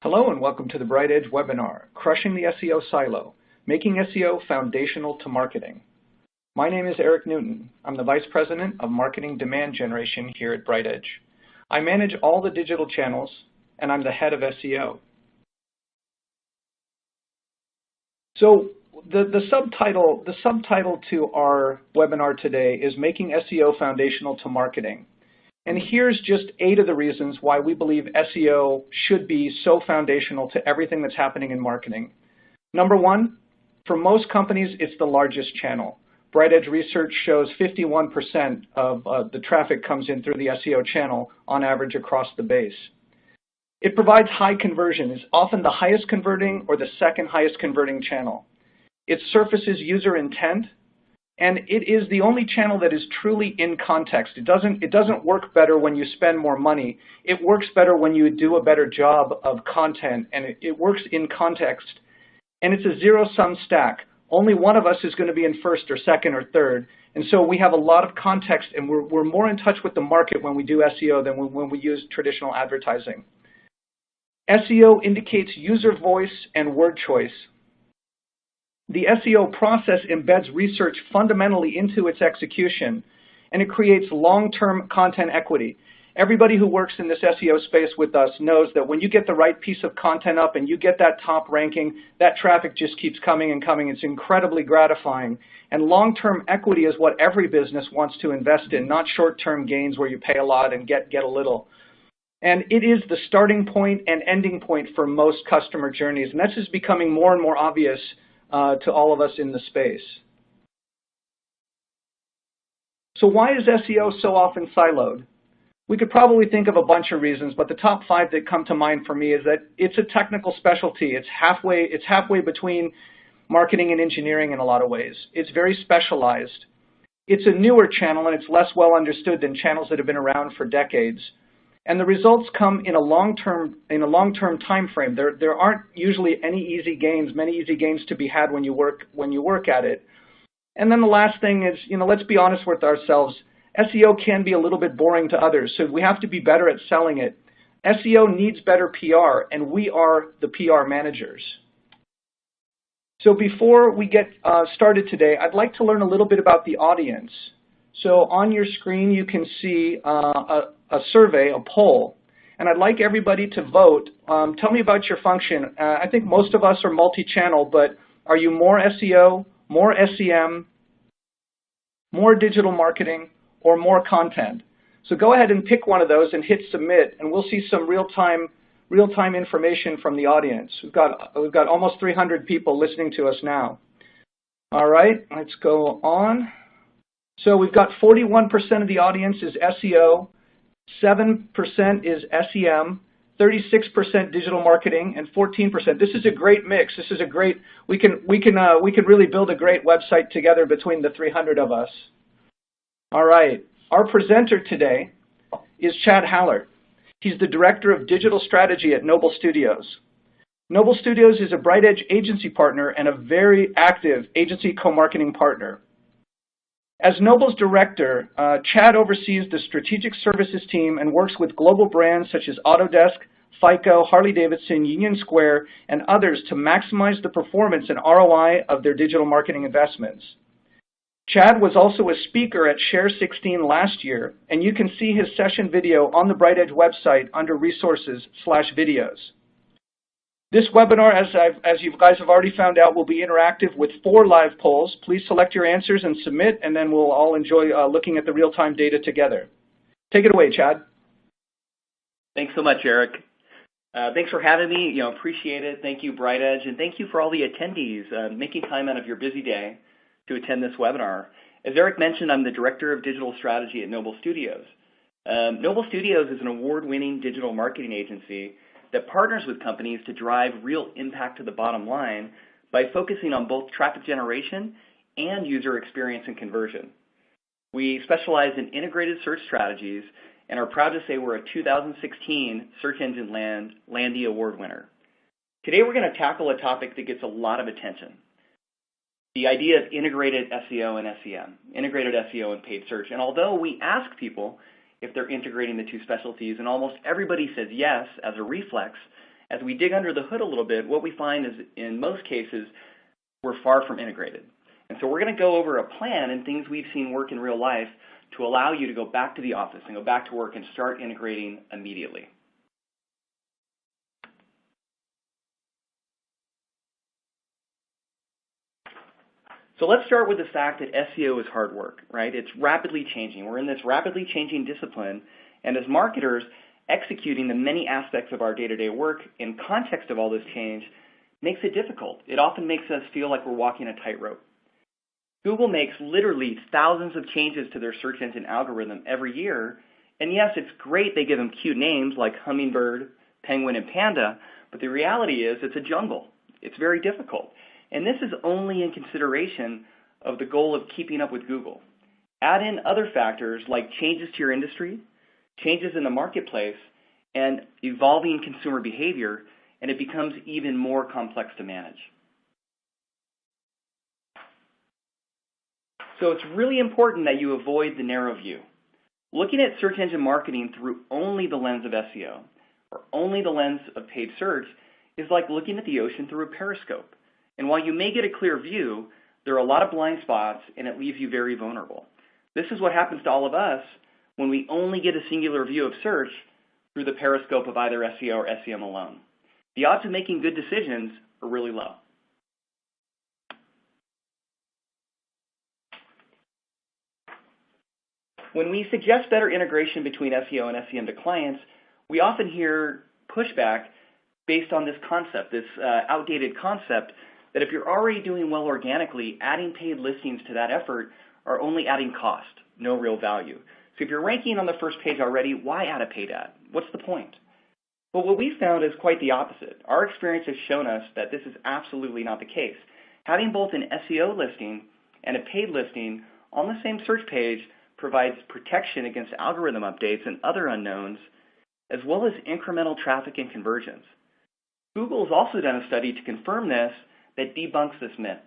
Hello and welcome to the BrightEdge webinar, Crushing the SEO Silo, Making SEO Foundational to Marketing. My name is Eric Newton. I'm the Vice President of Marketing Demand Generation here at BrightEdge. I manage all the digital channels, and I'm the head of SEO. So the subtitle to our webinar today is Making SEO Foundational to Marketing. And here's just 8 of the reasons why we believe SEO should be so foundational to everything that's happening in marketing. Number 1, for most companies, it's the largest channel. BrightEdge research shows 51% of the traffic comes in through the SEO channel on average across the base. It provides high conversion. It's often the highest converting or the second highest converting channel. It surfaces user intent. And it is the only channel that is truly in context. It doesn't work better when you spend more money. It works better when you do a better job of content, and it works in context. And it's a zero-sum stack. Only one of us is going to be in first or second or third. And so we have a lot of context, and we're more in touch with the market when we do SEO than when we use traditional advertising. SEO indicates user voice and word choice. The SEO process embeds research fundamentally into its execution, and it creates long-term content equity. Everybody who works in this SEO space with us knows that when you get the right piece of content up and you get that top ranking, that traffic just keeps coming and coming. It's incredibly gratifying. And long-term equity is what every business wants to invest in, not short-term gains where you pay a lot and get a little. And it is the starting point and ending point for most customer journeys. And this is becoming more and more obvious to all of us in the space. So why is SEO so often siloed? We could probably think of a bunch of reasons, but the top 5 that come to mind for me is that it's a technical specialty. It's halfway between marketing and engineering in a lot of ways. It's very specialized. It's a newer channel, and it's less well understood than channels that have been around for decades. And the results come in a long-term time frame. There aren't usually many easy gains to be had when you work at it. And then the last thing is, let's be honest with ourselves. SEO can be a little bit boring to others, so we have to be better at selling it. SEO needs better PR, and we are the PR managers. So before we get started today, I'd like to learn a little bit about the audience. So on your screen, you can see a survey, a poll, and I'd like everybody to vote. Tell me about your function. I think most of us are multi-channel, but are you more SEO, more SEM, more digital marketing, or more content? So go ahead and pick one of those and hit submit, and we'll see some real-time information from the audience. We've got almost 300 people listening to us now. All right, let's go on. So we've got 41% of the audience is SEO, 7% is SEM, 36% digital marketing, and 14%. This is a great mix. This is a great. We can really build a great website together between the 300 of us. All right. Our presenter today is Chad Hallert. He's the Director of Digital Strategy at Noble Studios. Noble Studios is a BrightEdge agency partner and a very active agency co-marketing partner. As Noble's director, Chad oversees the strategic services team and works with global brands such as Autodesk, FICO, Harley-Davidson, Union Square, and others to maximize the performance and ROI of their digital marketing investments. Chad was also a speaker at Share 16 last year, and you can see his session video on the BrightEdge website under Resources/Videos. This webinar, as you guys have already found out, will be interactive with 4 live polls. Please select your answers and submit, and then we'll all enjoy looking at the real-time data together. Take it away, Chad. Thanks so much, Eric. Thanks for having me. Appreciate it. Thank you, BrightEdge, and thank you for all the attendees making time out of your busy day to attend this webinar. As Eric mentioned, I'm the Director of Digital Strategy at Noble Studios. Noble Studios is an award-winning digital marketing agency that partners with companies to drive real impact to the bottom line by focusing on both traffic generation and user experience and conversion. We specialize in integrated search strategies and are proud to say we're a 2016 Search Engine Landy Award winner. Today we're going to tackle a topic that gets a lot of attention: the idea of integrated SEO and SEM, integrated SEO and paid search. And although we ask people if they're integrating the two specialties, and almost everybody says yes as a reflex, As we dig under the hood a little bit, what we find is in most cases, we're far from integrated. And so we're going to go over a plan and things we've seen work in real life to allow you to go back to the office and go back to work and start integrating immediately. So let's start with the fact that SEO is hard work, right? It's rapidly changing. We're in this rapidly changing discipline, and as marketers, executing the many aspects of our day-to-day work in context of all this change makes it difficult. It often makes us feel like we're walking a tightrope. Google makes literally thousands of changes to their search engine algorithm every year, and yes, it's great they give them cute names like Hummingbird, Penguin, and Panda, but the reality is it's a jungle. It's very difficult. And this is only in consideration of the goal of keeping up with Google. Add in other factors like changes to your industry, changes in the marketplace, and evolving consumer behavior, and it becomes even more complex to manage. So it's really important that you avoid the narrow view. Looking at search engine marketing through only the lens of SEO, or only the lens of paid search, is like looking at the ocean through a periscope. And while you may get a clear view, there are a lot of blind spots, and it leaves you very vulnerable. This is what happens to all of us when we only get a singular view of search through the periscope of either SEO or SEM alone. The odds of making good decisions are really low. When we suggest better integration between SEO and SEM to clients, we often hear pushback based on this concept, this outdated concept that if you're already doing well organically, adding paid listings to that effort are only adding cost, no real value. So if you're ranking on the first page already, why add a paid ad? What's the point? Well, what we found is quite the opposite. Our experience has shown us that this is absolutely not the case. Having both an SEO listing and a paid listing on the same search page provides protection against algorithm updates and other unknowns, as well as incremental traffic and conversions. Google has also done a study to confirm this that debunks this myth.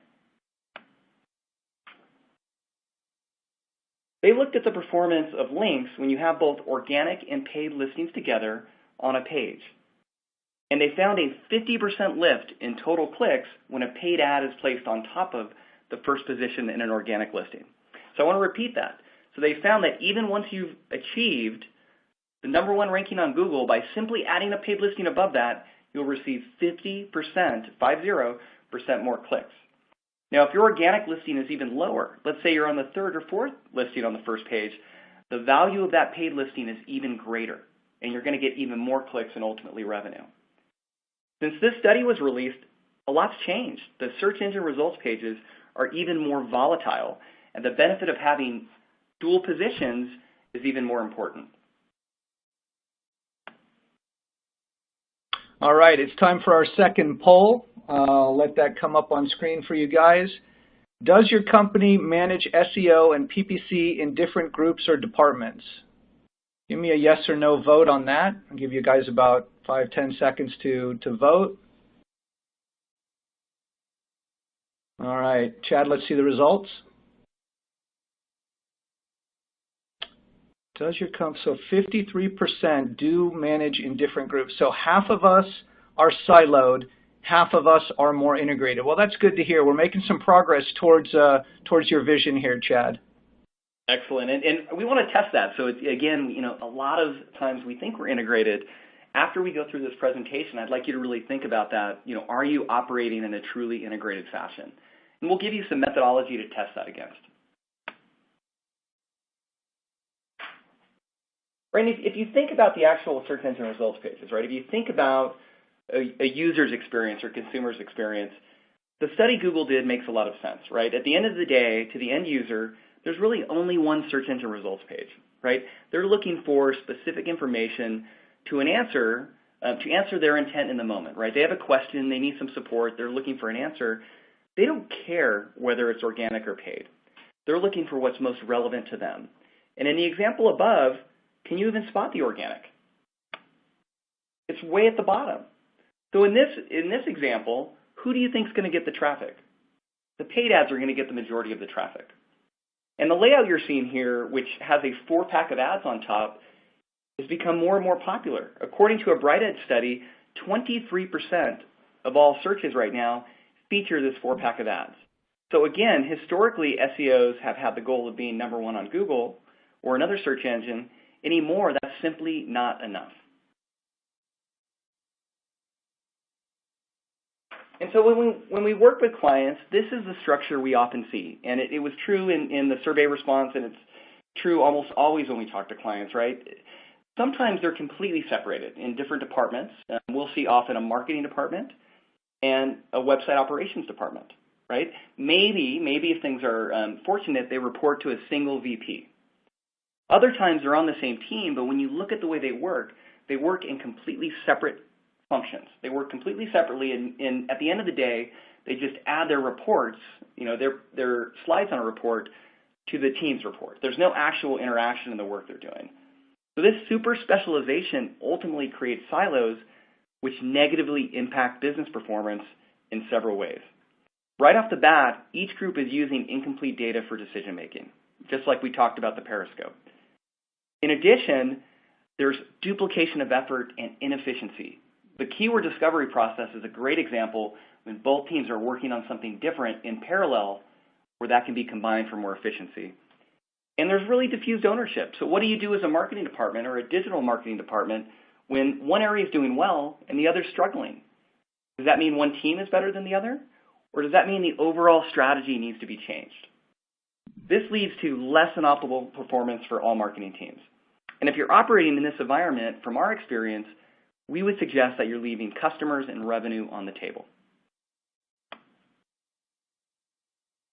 They looked at the performance of links when you have both organic and paid listings together on a page. And they found a 50% lift in total clicks when a paid ad is placed on top of the first position in an organic listing. So I want to repeat that. So they found that even once you've achieved the #1 ranking on Google, by simply adding a paid listing above that, you'll receive 50% more clicks. Now, if your organic listing is even lower, let's say you're on the 3rd or 4th listing on the first page, the value of that paid listing is even greater, and you're going to get even more clicks and ultimately revenue. Since this study was released, a lot's changed. The search engine results pages are even more volatile, and the benefit of having dual positions is even more important. All right, it's time for our second poll. I'll let that come up on screen for you guys. Does your company manage SEO and PPC in different groups or departments? Give me a yes or no vote on that. I'll give you guys about 5-10 seconds to vote. All right, Chad, let's see the results. Does your company, so 53% do manage in different groups. So half of us are siloed, half of us are more integrated. Well, that's good to hear. We're making some progress towards your vision here, Chad. Excellent, and we want to test that. So again, a lot of times we think we're integrated. After we go through this presentation, I'd like you to really think about that. Are you operating in a truly integrated fashion? And we'll give you some methodology to test that against. Right, if you think about the actual search engine results pages, right, if you think about a user's experience or consumer's experience, the study Google did makes a lot of sense, right? At the end of the day, to the end user, there's really only one search engine results page, right? They're looking for specific information to answer their intent in the moment, right? They have a question, they need some support, they're looking for an answer. They don't care whether it's organic or paid. They're looking for what's most relevant to them. And in the example above, can you even spot the organic? It's way at the bottom. So in this example, who do you think is going to get the traffic? The paid ads are going to get the majority of the traffic. And the layout you're seeing here, which has a 4-pack of ads on top, has become more and more popular. According to a BrightEdge study, 23% of all searches right now feature this 4-pack of ads. So again, historically, SEOs have had the goal of being number one on Google or another search engine. Anymore, that's simply not enough. And so when we work with clients, this is the structure we often see. And it was true in the survey response, and it's true almost always when we talk to clients, right? Sometimes they're completely separated in different departments. We'll see often a marketing department and a website operations department, right? Maybe if things are fortunate, they report to a single VP. Other times they're on the same team, but when you look at the way they work in completely separate functions. They work completely separately, and at the end of the day, they just add their reports, their slides on a report to the team's report. There's no actual interaction in the work they're doing. So this super specialization ultimately creates silos which negatively impact business performance in several ways. Right off the bat, each group is using incomplete data for decision making, just like we talked about the Periscope. In addition, there's duplication of effort and inefficiency. The keyword discovery process is a great example when both teams are working on something different in parallel where that can be combined for more efficiency. And there's really diffused ownership. So what do you do as a marketing department or a digital marketing department when one area is doing well and the other is struggling? Does that mean one team is better than the other? Or does that mean the overall strategy needs to be changed? This leads to less than optimal performance for all marketing teams. And if you're operating in this environment, from our experience, we would suggest that you're leaving customers and revenue on the table.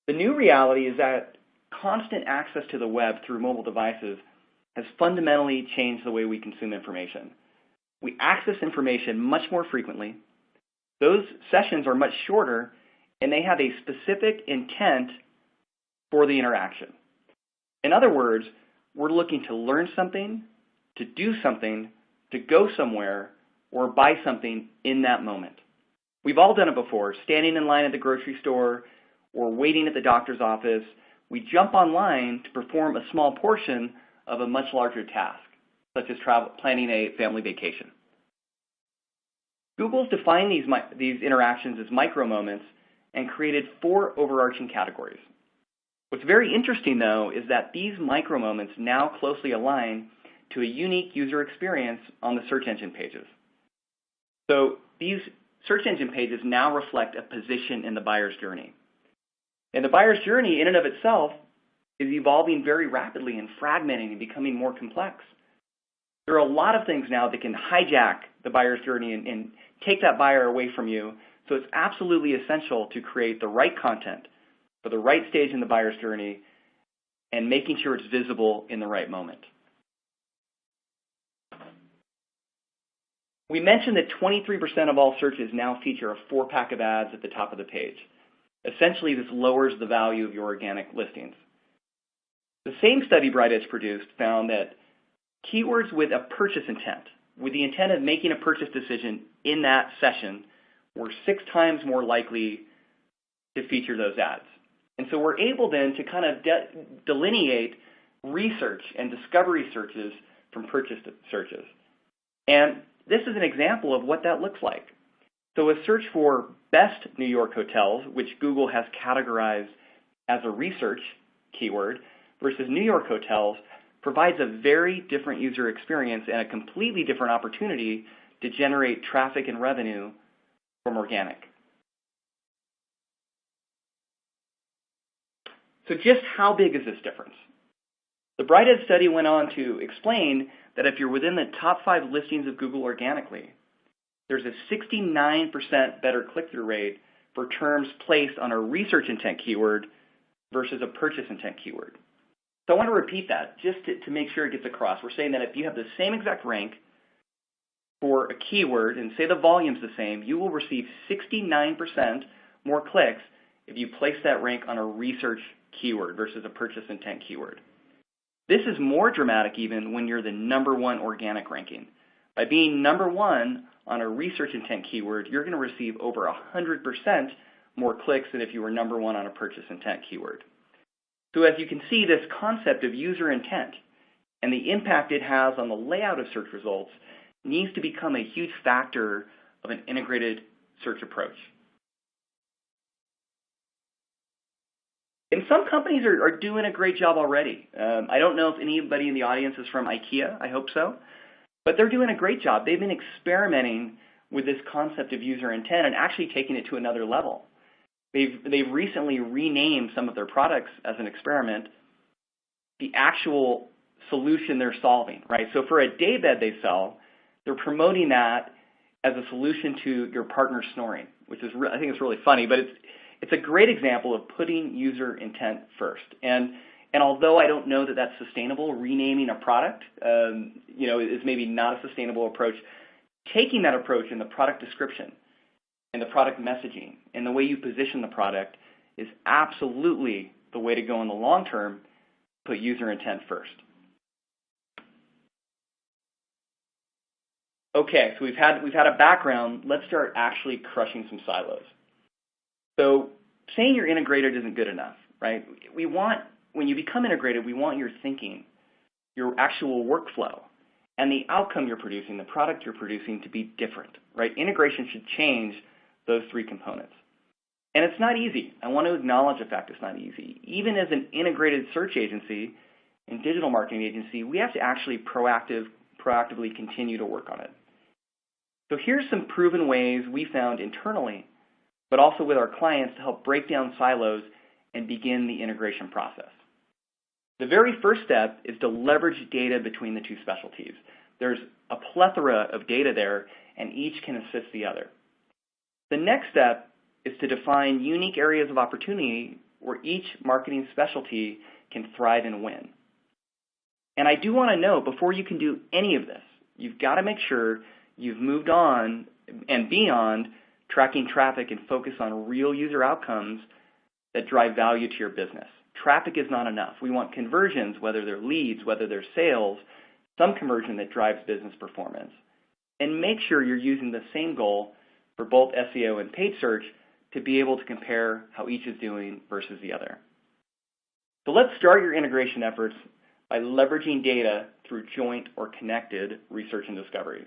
The new reality is that constant access to the web through mobile devices has fundamentally changed the way we consume information. We access information much more frequently. Those sessions are much shorter, and they have a specific intent for the interaction. In other words, we're looking to learn something, to do something, to go somewhere, or buy something in that moment. We've all done it before, standing in line at the grocery store or waiting at the doctor's office. We jump online to perform a small portion of a much larger task, such as planning a family vacation. Google's defined these interactions as micro moments and created 4 overarching categories. What's very interesting, though, is that these micro moments now closely align to a unique user experience on the search engine pages. So these search engine pages now reflect a position in the buyer's journey. And the buyer's journey in and of itself is evolving very rapidly and fragmenting and becoming more complex. There are a lot of things now that can hijack the buyer's journey and take that buyer away from you. So it's absolutely essential to create the right content for the right stage in the buyer's journey and making sure it's visible in the right moment. We mentioned that 23% of all searches now feature a 4-pack of ads at the top of the page. Essentially, this lowers the value of your organic listings. The same study BrightEdge produced found that keywords with a purchase intent, with the intent of making a purchase decision in that session, were 6 times more likely to feature those ads. And so we're able then to kind of delineate research and discovery searches from purchase searches. And this is an example of what that looks like. So a search for best New York hotels, which Google has categorized as a research keyword, versus New York hotels, provides a very different user experience and a completely different opportunity to generate traffic and revenue from organic. So just how big is this difference? The BrightEdge study went on to explain that if you're within the top 5 listings of Google organically, there's a 69% better click-through rate for terms placed on a research intent keyword versus a purchase intent keyword. So I want to repeat that just to make sure it gets across. We're saying that if you have the same exact rank for a keyword and say the volume's the same, you will receive 69% more clicks if you place that rank on a research keyword versus a purchase intent keyword. This is more dramatic even when you're the #1 organic ranking. By being #1 on a research intent keyword, you're going to receive over 100% more clicks than if you were #1 on a purchase intent keyword. So as you can see, this concept of user intent and the impact it has on the layout of search results needs to become a huge factor of an integrated search approach. And some companies are doing a great job already. I don't know if anybody in the audience is from IKEA. I hope so. But they're doing a great job. They've been experimenting with this concept of user intent and actually taking it to another level. They've recently renamed some of their products as an experiment the actual solution they're solving, right? So for a daybed they sell, they're promoting that as a solution to your partner snoring, which is, I think it's really funny, but it's a great example of putting user intent first. And although I don't know that that's sustainable, renaming a product, is maybe not a sustainable approach. Taking that approach in the product description and the product messaging and the way you position the product is absolutely the way to go in the long term. Put user intent first. Okay, so we've had a background. Let's start actually crushing some silos. So saying you're integrated isn't good enough, right? When you become integrated, we want your thinking, your actual workflow, and the outcome you're producing, the product you're producing, to be different, right? Integration should change those three components. And it's not easy. I want to acknowledge the fact it's not easy. Even as an integrated search agency and digital marketing agency, we have to actually proactively continue to work on it. So here's some proven ways we found internally, but also with our clients, to help break down silos and begin the integration process. The very first step is to leverage data between the two specialties. There's a plethora of data there, and each can assist the other. The next step is to define unique areas of opportunity where each marketing specialty can thrive and win. And I do want to note, before you can do any of this, you've got to make sure you've moved on and beyond tracking traffic and focus on real user outcomes that drive value to your business. Traffic is not enough. We want conversions, whether they're leads, whether they're sales, some conversion that drives business performance. And make sure you're using the same goal for both SEO and paid search to be able to compare how each is doing versus the other. So let's start your integration efforts by leveraging data through joint or connected research and discovery.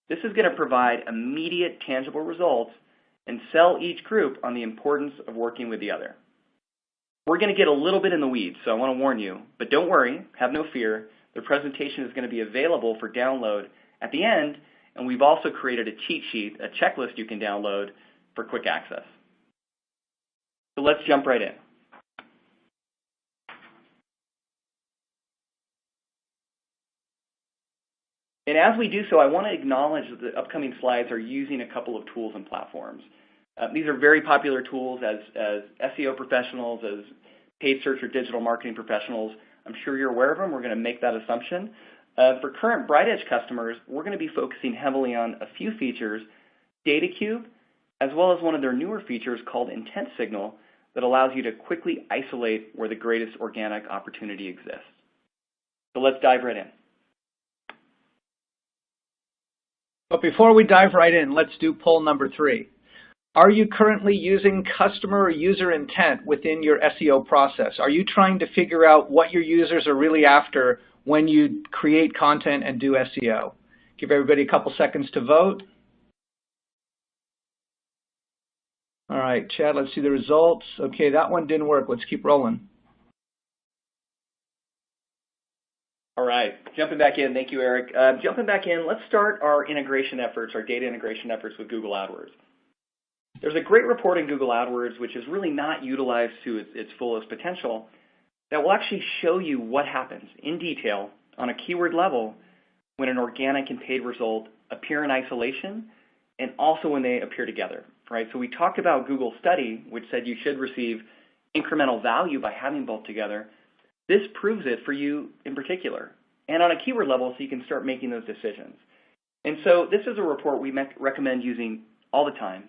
This is going to provide immediate, tangible results and sell each group on the importance of working with the other. We're going to get a little bit in the weeds, so I want to warn you, but don't worry, have no fear. The presentation is going to be available for download at the end, and we've also created a cheat sheet, a checklist you can download for quick access. So let's jump right in. And as we do so, I want to acknowledge that the upcoming slides are using a couple of tools and platforms. These are very popular tools as SEO professionals, as paid search or digital marketing professionals. I'm sure you're aware of them. We're going to make that assumption. For current BrightEdge customers, we're going to be focusing heavily on a few features, DataCube, as well as one of their newer features called Intent Signal that allows you to quickly isolate where the greatest organic opportunity exists. So let's dive right in. But before we dive right in, let's do poll number 3. Are you currently using customer or user intent within your SEO process? Are you trying to figure out what your users are really after when you create content and do SEO? Give everybody a couple seconds to vote. All right, Chad, let's see the results. Okay, that one didn't work. Let's keep rolling. All right, jumping back in. Thank you, Eric. Jumping back in, let's start our integration efforts, our data integration efforts with Google AdWords. There's a great report in Google AdWords, which is really not utilized to its fullest potential, that will actually show you what happens in detail on a keyword level when an organic and paid result appear in isolation and also when they appear together, right? So we talked about Google's study, which said you should receive incremental value by having both together. This proves it for you in particular, and on a keyword level so you can start making those decisions. And so this is a report we recommend using all the time.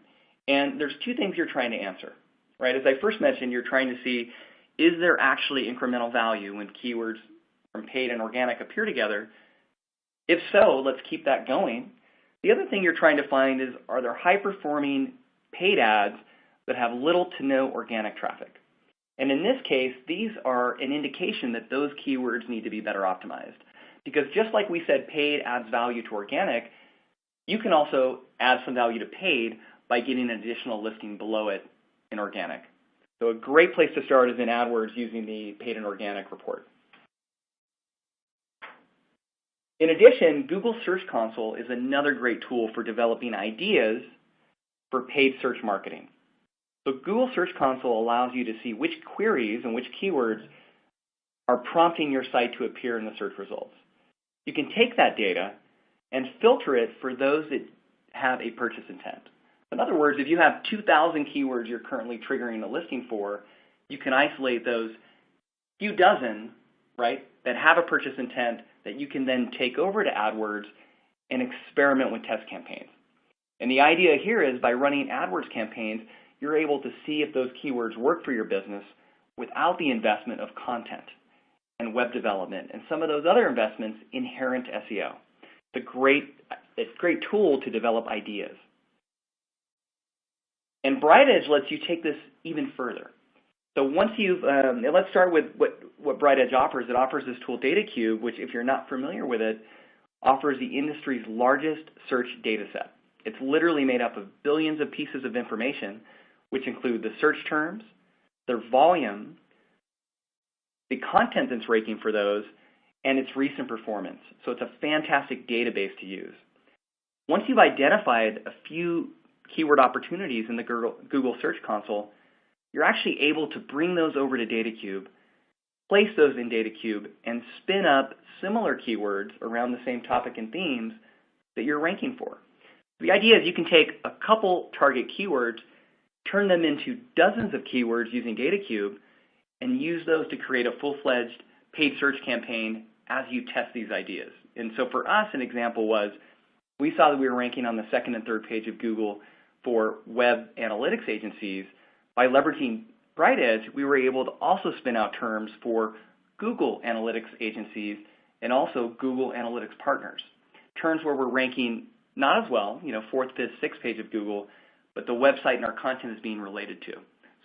And there's two things you're trying to answer, right? As I first mentioned, you're trying to see, is there actually incremental value when keywords from paid and organic appear together? If so, let's keep that going. The other thing you're trying to find is, are there high-performing paid ads that have little to no organic traffic? And in this case, these are an indication that those keywords need to be better optimized. Because just like we said paid adds value to organic, You can also add some value to paid by getting an additional listing below it in organic. So a great place to start is in AdWords using the paid and organic report. In addition, Google Search Console is another great tool for developing ideas for paid search marketing. So Google Search Console allows you to see which queries and which keywords are prompting your site to appear in the search results. You can take that data and filter it for those that have a purchase intent. In other words, if you have 2,000 keywords you're currently triggering a listing for, you can isolate those few dozen, right, that have a purchase intent that you can then take over to AdWords and experiment with test campaigns. And the idea here is by running AdWords campaigns, you're able to see if those keywords work for your business without the investment of content and web development and some of those other investments inherent to SEO. It's a great tool to develop ideas. And BrightEdge lets you take this even further. So once you've, let's start with what BrightEdge offers. It offers this tool DataCube, which if you're not familiar with it, offers the industry's largest search data set. It's literally made up of billions of pieces of information, which include the search terms, their volume, the content that's ranking for those, and its recent performance. So it's a fantastic database to use. Once you've identified a few keyword opportunities in the Google Search Console, you're actually able to bring those over to DataCube, place those in DataCube, and spin up similar keywords around the same topic and themes that you're ranking for. The idea is you can take a couple target keywords, turn them into dozens of keywords using DataCube, and use those to create a full-fledged paid search campaign as you test these ideas. And so for us, an example was we saw that we were ranking on the second and third page of Google for web analytics agencies. By leveraging BrightEdge, we were able to also spin out terms for Google Analytics agencies and also Google Analytics partners. Terms where we're ranking not as well, fourth, fifth, sixth page of Google, but the website and our content is being related to.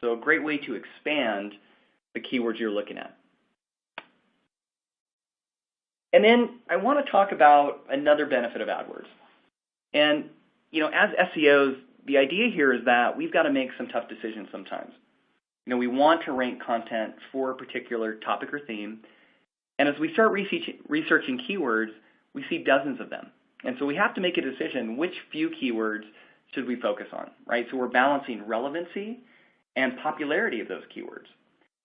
So a great way to expand the keywords you're looking at. And then I want to talk about another benefit of AdWords. And, as SEOs, the idea here is that we've got to make some tough decisions sometimes. We want to rank content for a particular topic or theme. And as we start researching keywords, we see dozens of them. And so we have to make a decision which few keywords should we focus on, right? So we're balancing relevancy and popularity of those keywords.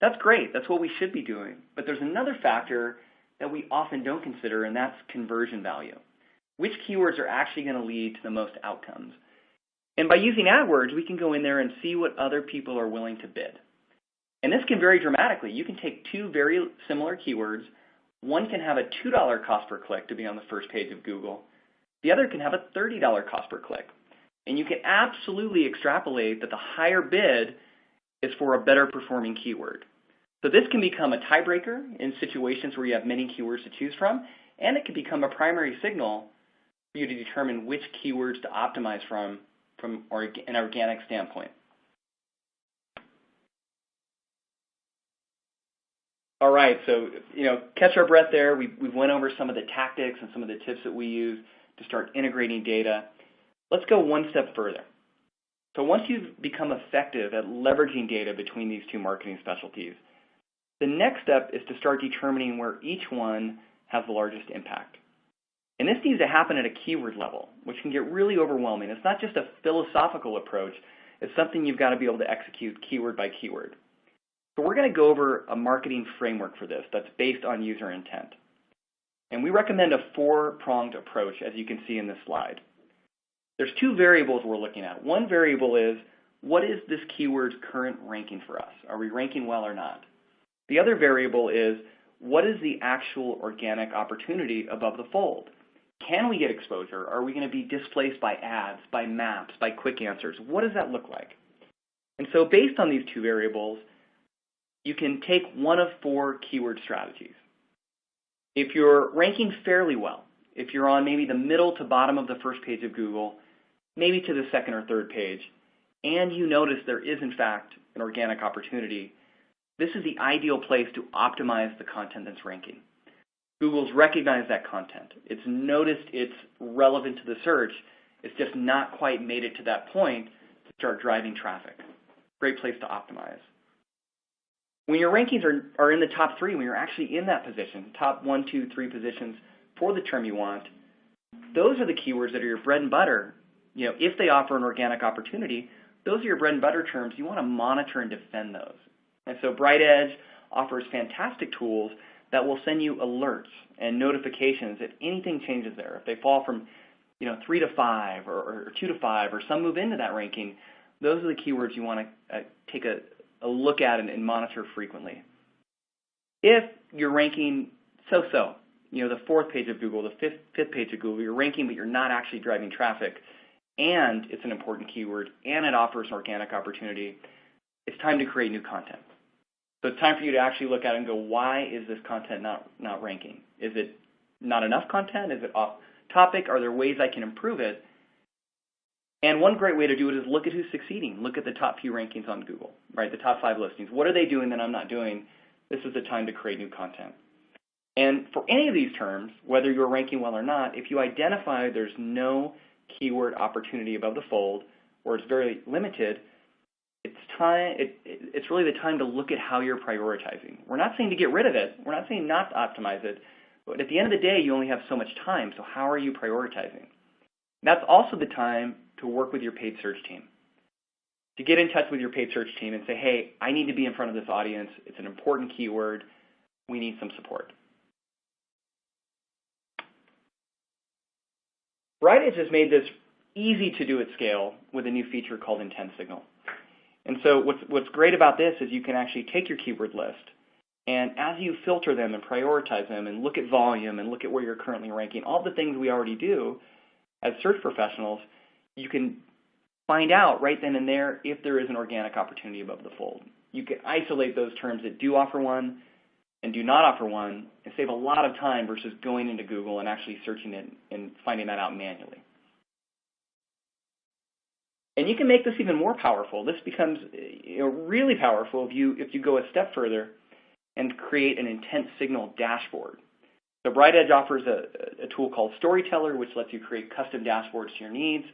That's great. That's what we should be doing. But there's another factor that we often don't consider, and that's conversion value. Which keywords are actually going to lead to the most outcomes? And by using AdWords, we can go in there and see what other people are willing to bid. And this can vary dramatically. You can take two very similar keywords. One can have a $2 cost per click to be on the first page of Google. The other can have a $30 cost per click. And you can absolutely extrapolate that the higher bid is for a better performing keyword. So this can become a tiebreaker in situations where you have many keywords to choose from, and it can become a primary signal for you to determine which keywords to optimize from an organic standpoint. All right, so catch our breath there. We went over some of the tactics and some of the tips that we use to start integrating data. Let's go one step further. So once you've become effective at leveraging data between these two marketing specialties, the next step is to start determining where each one has the largest impact. And this needs to happen at a keyword level, which can get really overwhelming. It's not just a philosophical approach. It's something you've got to be able to execute keyword by keyword. So we're going to go over a marketing framework for this that's based on user intent. And we recommend a four-pronged approach, as you can see in this slide. There's two variables we're looking at. One variable is, what is this keyword's current ranking for us? Are we ranking well or not? The other variable is, what is the actual organic opportunity above the fold? Can we get exposure? Are we going to be displaced by ads, by maps, by quick answers? What does that look like? And so based on these two variables, you can take one of four keyword strategies. If you're ranking fairly well, if you're on maybe the middle to bottom of the first page of Google, maybe to the second or third page, and you notice there is in fact an organic opportunity, this is the ideal place to optimize the content that's ranking. Google's recognized that content. It's noticed it's relevant to the search, It's just not quite made it to that point to start driving traffic. Great place to optimize. When your rankings are in the top 3, when you're actually in that position, top 1, 2, 3 positions for the term you want, those are the keywords that are your bread and butter. If they offer an organic opportunity, those are your bread and butter terms. You want to monitor and defend those. And so BrightEdge offers fantastic tools that will send you alerts and notifications if anything changes there. If they fall from 3 to 5 or 2 to 5 or some move into that ranking, those are the keywords you want to take a look at and monitor frequently. If you're ranking so-so, the 4th page of Google, the 5th page of Google, you're ranking but you're not actually driving traffic, and it's an important keyword, and it offers an organic opportunity, it's time to create new content. So it's time for you to actually look at it and go, why is this content not ranking? Is it not enough content? Is it off topic? Are there ways I can improve it? And one great way to do it is look at who's succeeding. Look at the top few rankings on Google, right? The top 5 listings. What are they doing that I'm not doing? This is the time to create new content. And for any of these terms, whether you're ranking well or not, if you identify there's no keyword opportunity above the fold, or it's very limited, it's really the time to look at how you're prioritizing. We're not saying to get rid of it. We're not saying not to optimize it. But at the end of the day, you only have so much time, so how are you prioritizing? That's also the time to work with your paid search team, to get in touch with your paid search team and say, hey, I need to be in front of this audience. It's an important keyword. We need some support. BrightEdge has made this easy to do at scale with a new feature called Intent Signal. And so what's great about this is you can actually take your keyword list, and as you filter them and prioritize them and look at volume and look at where you're currently ranking, all the things we already do as search professionals, you can find out right then and there if there is an organic opportunity above the fold. You can isolate those terms that do offer one and do not offer one and save a lot of time versus going into Google and actually searching it and finding that out manually. And you can make this even more powerful. This becomes really powerful if you go a step further and create an intent signal dashboard. So BrightEdge offers a tool called Storyteller, which lets you create custom dashboards to your needs.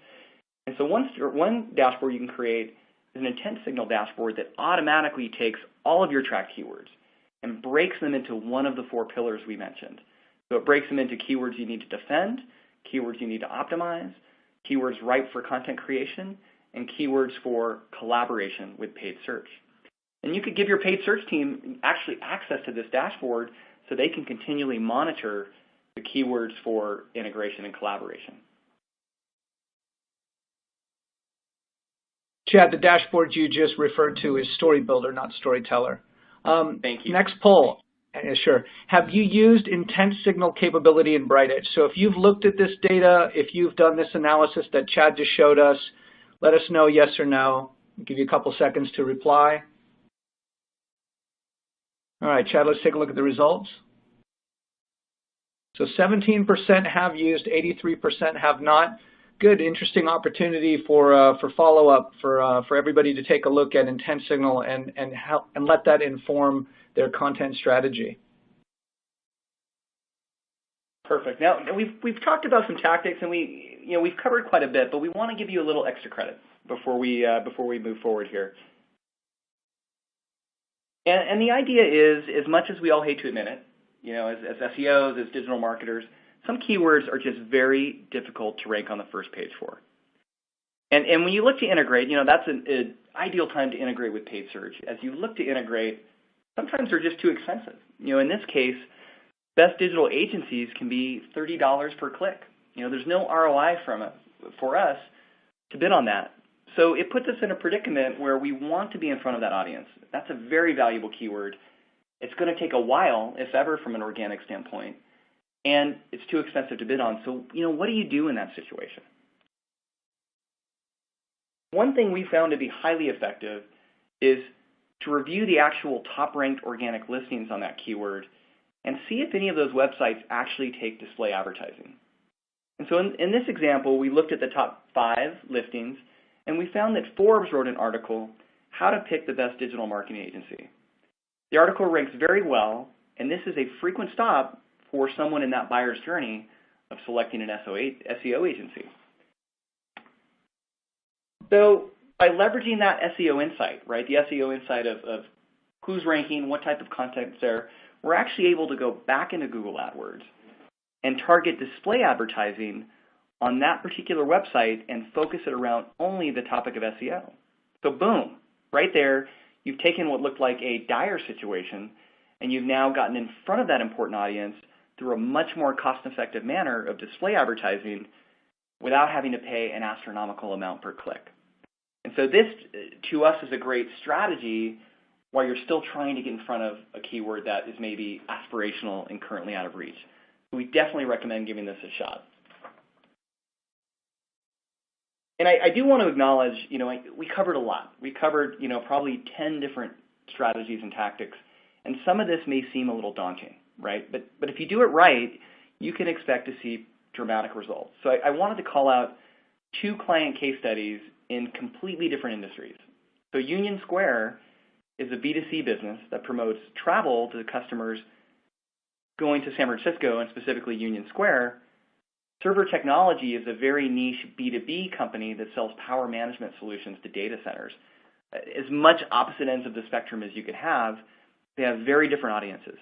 And so one dashboard you can create is an intent signal dashboard that automatically takes all of your tracked keywords and breaks them into one of the 4 pillars we mentioned. So it breaks them into keywords you need to defend, keywords you need to optimize, keywords ripe for content creation, and keywords for collaboration with paid search. And you could give your paid search team actually access to this dashboard so they can continually monitor the keywords for integration and collaboration. Chad, the dashboard you just referred to is Story Builder, not Storyteller. Thank you. Next poll. Sure. Have you used intent signal capability in BrightEdge? So if you've looked at this data, if you've done this analysis that Chad just showed us, let us know yes or no. I'll give you a couple seconds to reply. All right, Chad, let's take a look at the results. So 17% have used, 83% have not. Good, interesting opportunity for follow-up for everybody to take a look at intent signal and let that inform their content strategy. Perfect. Now we've talked about some tactics and we've covered quite a bit, but we want to give you a little extra credit before we move forward here. And the idea is, as much as we all hate to admit it, as SEOs, as digital marketers, some keywords are just very difficult to rank on the first page for. And when you look to integrate, that's an ideal time to integrate with paid search. As you look to integrate, sometimes they're just too expensive. In this case, best digital agencies can be $30 per click. There's no ROI for us to bid on that. So it puts us in a predicament where we want to be in front of that audience. That's a very valuable keyword. It's going to take a while, if ever, from an organic standpoint. And it's too expensive to bid on. So, what do you do in that situation? One thing we found to be highly effective is to review the actual top-ranked organic listings on that keyword and see if any of those websites actually take display advertising. And so in this example, we looked at the top 5 listings, and we found that Forbes wrote an article, How to Pick the Best Digital Marketing Agency. The article ranks very well, and this is a frequent stop for someone in that buyer's journey of selecting an SEO agency. So by leveraging that SEO insight, right, the SEO insight of who's ranking, what type of content's there, we're actually able to go back into Google AdWords and target display advertising on that particular website and focus it around only the topic of SEO. So boom, right there, you've taken what looked like a dire situation and you've now gotten in front of that important audience through a much more cost-effective manner of display advertising without having to pay an astronomical amount per click. And so this, to us, is a great strategy while you're still trying to get in front of a keyword that is maybe aspirational and currently out of reach. We definitely recommend giving this a shot. And I do want to acknowledge, we covered a lot. We covered, probably 10 different strategies and tactics, and some of this may seem a little daunting, right? But if you do it right, you can expect to see dramatic results. So I wanted to call out 2 client case studies in completely different industries. So Union Square is a B2C business that promotes travel to the customers going to San Francisco and specifically Union Square. Server Technology is a very niche B2B company that sells power management solutions to data centers. As much opposite ends of the spectrum as you could have, they have very different audiences.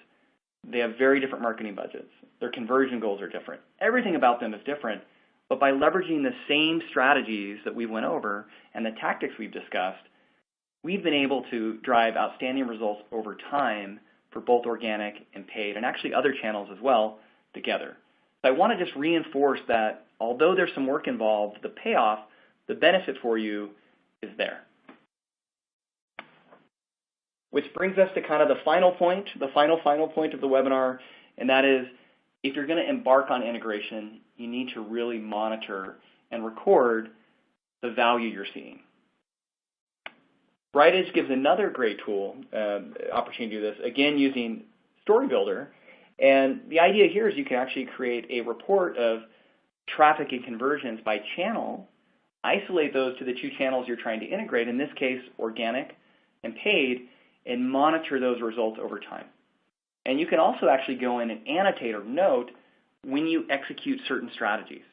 They have very different marketing budgets. Their conversion goals are different. Everything about them is different, but by leveraging the same strategies that we went over and the tactics we've discussed, we've been able to drive outstanding results over time for both organic and paid, and actually other channels as well together. So I want to just reinforce that although there's some work involved, the payoff, the benefit for you is there. Which brings us to kind of the final point of the webinar, and that is if you're going to embark on integration, you need to really monitor and record the value you're seeing. BrightEdge gives another great tool, opportunity to do this, again using StoryBuilder. And the idea here is you can actually create a report of traffic and conversions by channel, isolate those to the 2 channels you're trying to integrate, in this case organic and paid, and monitor those results over time. And you can also actually go in and annotate or note when you execute certain strategies.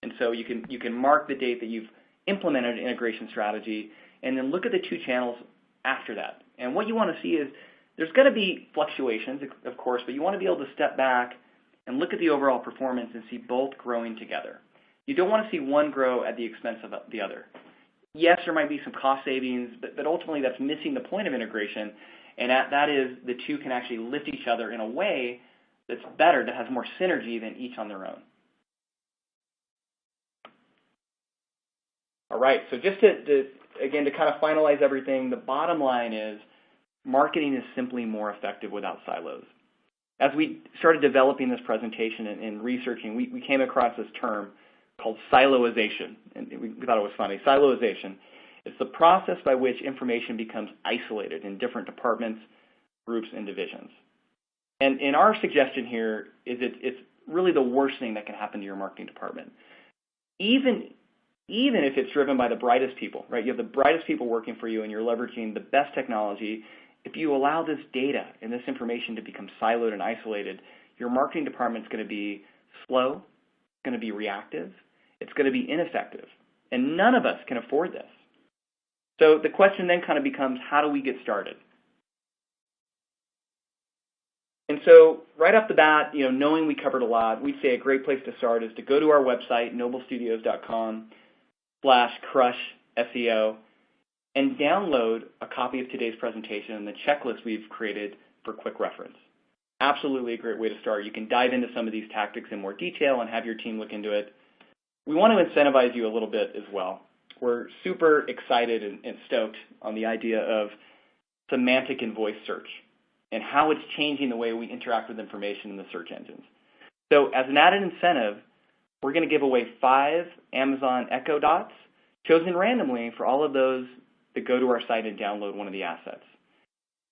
And so you can mark the date that you've implemented an integration strategy and then look at the 2 channels after that. And what you want to see is there's going to be fluctuations, of course, but you want to be able to step back and look at the overall performance and see both growing together. You don't want to see one grow at the expense of the other. Yes, there might be some cost savings, but ultimately that's missing the point of integration, and that is the 2 can actually lift each other in a way that's better, that has more synergy than each on their own. All right, so just to kind of finalize everything, the bottom line is marketing is simply more effective without silos. As we started developing this presentation and researching, we came across this term called siloization, and we thought it was funny. Siloization. It's the process by which information becomes isolated in different departments, groups, and divisions. And our suggestion here is it's really the worst thing that can happen to your marketing department. Even if it's driven by the brightest people, right? You have the brightest people working for you and you're leveraging the best technology. If you allow this data and this information to become siloed and isolated, your marketing department is going to be slow, it's going to be reactive, it's going to be ineffective, and none of us can afford this. So the question then kind of becomes, how do we get started? And so right off the bat, knowing we covered a lot, we'd say a great place to start is to go to our website, noblestudios.com/crush-SEO, and download a copy of today's presentation and the checklist we've created for quick reference. Absolutely a great way to start. You can dive into some of these tactics in more detail and have your team look into it. We want to incentivize you a little bit as well. We're super excited and stoked on the idea of semantic and voice search and how it's changing the way we interact with information in the search engines. So as an added incentive, we're going to give away 5 Amazon Echo Dots chosen randomly for all of those that go to our site and download one of the assets.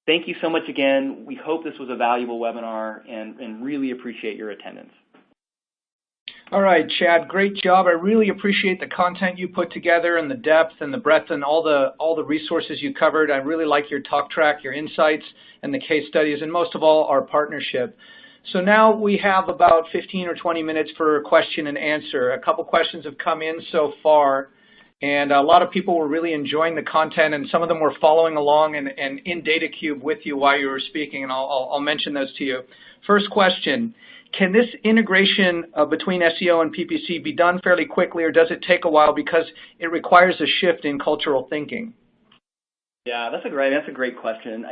Thank you so much again. We hope this was a valuable webinar and really appreciate your attendance. All right, Chad, great job. I really appreciate the content you put together and the depth and the breadth and all the resources you covered. I really like your talk track, your insights, and the case studies, and most of all, our partnership. So now we have about 15 or 20 minutes for question and answer. A couple questions have come in so far, And a lot of people were really enjoying the content, and some of them were following along and in DataCube with you while you were speaking, and I'll mention those to you. First question, can this integration between SEO and PPC be done fairly quickly, or does it take a while because it requires a shift in cultural thinking? Yeah, that's a great question.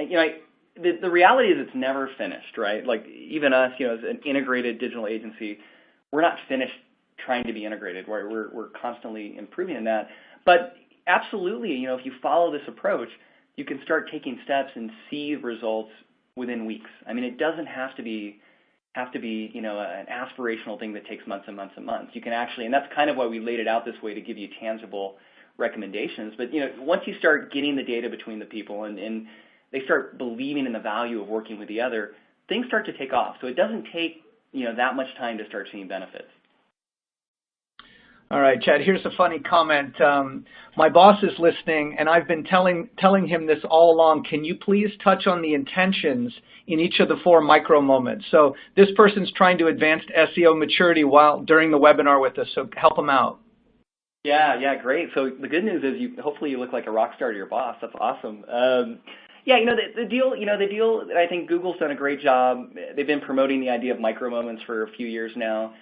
The reality is it's never finished, right? Like even us, as an integrated digital agency, we're not finished trying to be integrated, right? We're constantly improving in that. But absolutely, if you follow this approach, you can start taking steps and see results within weeks. I mean, it doesn't have to be an aspirational thing that takes months and months and months. You can actually, and that's kind of why we laid it out this way, to give you tangible recommendations. But once you start getting the data between the people and they start believing in the value of working with the other, things start to take off. So it doesn't take that much time to start seeing benefits. All right, Chad, here's a funny comment. My boss is listening, and I've been telling him this all along. Can you please touch on the intentions in each of the 4 micro moments? So this person's trying to advance SEO maturity during the webinar with us, so help him out. Yeah, great. So the good news is hopefully you look like a rock star to your boss. That's awesome. The deal, I think Google's done a great job. They've been promoting the idea of micro moments for a few years now.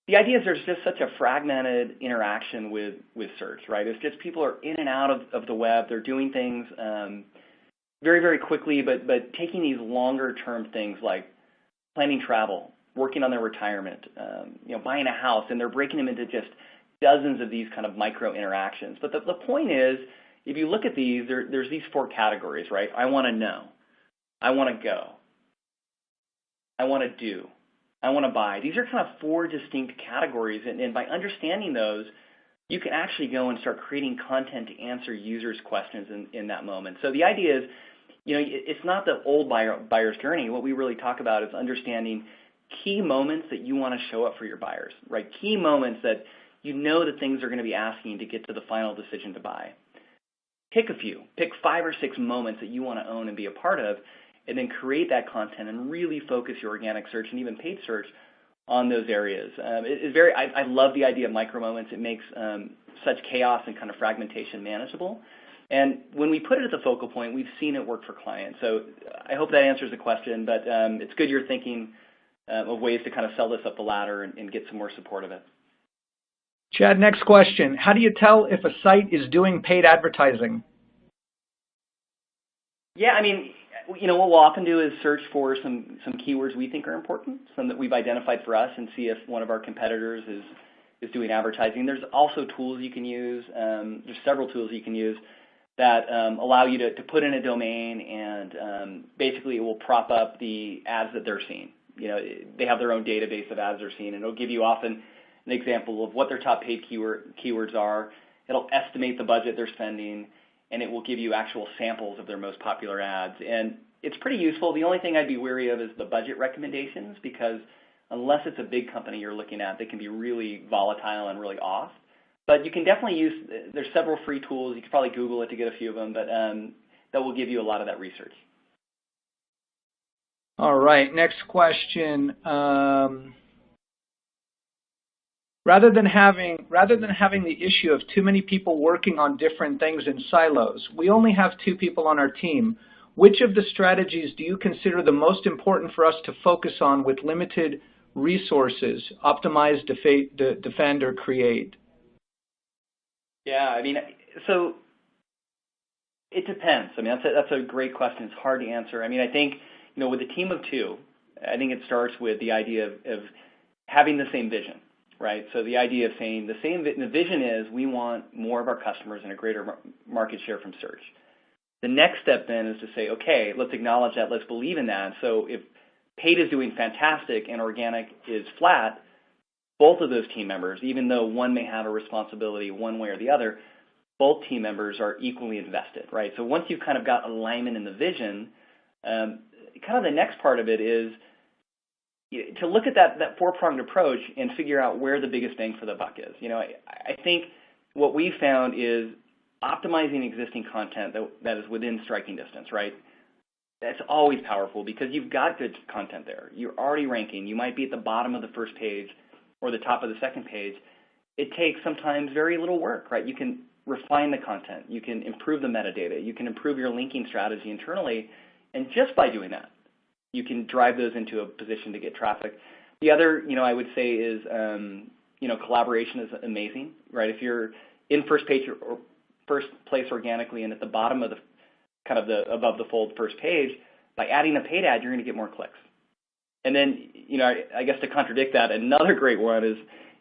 The idea is there's just such a fragmented interaction with search, right? It's just people are in and out of the web. They're doing things very, very quickly, but taking these longer term things like planning travel, working on their retirement, buying a house, and they're breaking them into just dozens of these kind of micro interactions. But the point is, if you look at these, there's these 4 categories, right? I want to know. I want to go. I want to do. I want to buy. These are kind of 4 distinct categories, and by understanding those, you can actually go and start creating content to answer users' questions in that moment. So the idea is, it's not the old buyer's journey. What we really talk about is understanding key moments that you want to show up for your buyers, right? Key moments that that things are going to be asking to get to the final decision to buy. Pick a few. Pick 5 or 6 moments that you want to own and be a part of, and then create that content and really focus your organic search and even paid search on those areas. I love the idea of micro moments. It makes such chaos and kind of fragmentation manageable. And when we put it at the focal point, we've seen it work for clients. So I hope that answers the question, but it's good you're thinking of ways to kind of sell this up the ladder and get some more support of it. Chad, next question. How do you tell if a site is doing paid advertising? Yeah, what we'll often do is search for some keywords we think are important, some that we've identified for us, and see if one of our competitors is doing advertising. There's also tools you can use. There's several tools you can use that allow you to put in a domain, and basically it will prop up the ads that they're seeing. They have their own database of ads they're seeing, and it'll give you often an example of what their top paid keywords are. It'll estimate the budget they're spending, and it will give you actual samples of their most popular ads. And it's pretty useful. The only thing I'd be wary of is the budget recommendations, because unless it's a big company you're looking at, they can be really volatile and really off. But you can definitely there's several free tools. You could probably Google it to get a few of them, but that will give you a lot of that research. All right, next question. Rather than having the issue of too many people working on different things in silos, we only have 2 people on our team. Which of the strategies do you consider the most important for us to focus on with limited resources? Optimize, defend, or create? Yeah, so it depends. That's a great question. It's hard to answer. I think, with a team of 2, I think it starts with the idea of having the same vision. Right. So the idea of saying the vision is we want more of our customers and a greater market share from search. The next step then is to say, okay, let's acknowledge that. Let's believe in that. So if paid is doing fantastic and organic is flat, both of those team members, even though one may have a responsibility one way or the other, both team members are equally invested. Right. So once you've kind of got alignment in the vision, kind of the next part of it is to look at that 4-pronged approach and figure out where the biggest bang for the buck is. I think what we found is optimizing existing content that is within striking distance, right? That's always powerful because you've got good content there. You're already ranking. You might be at the bottom of the first page or the top of the second page. it takes sometimes very little work, right? You can refine the content, you can improve the metadata, you can improve your linking strategy internally, and just by doing that, you can drive those into a position to get traffic. The other, I would say is, collaboration is amazing, right? If you're in first place organically and at the bottom of the above the fold first page, by adding a paid ad, you're going to get more clicks. And then, I guess to contradict that, another great one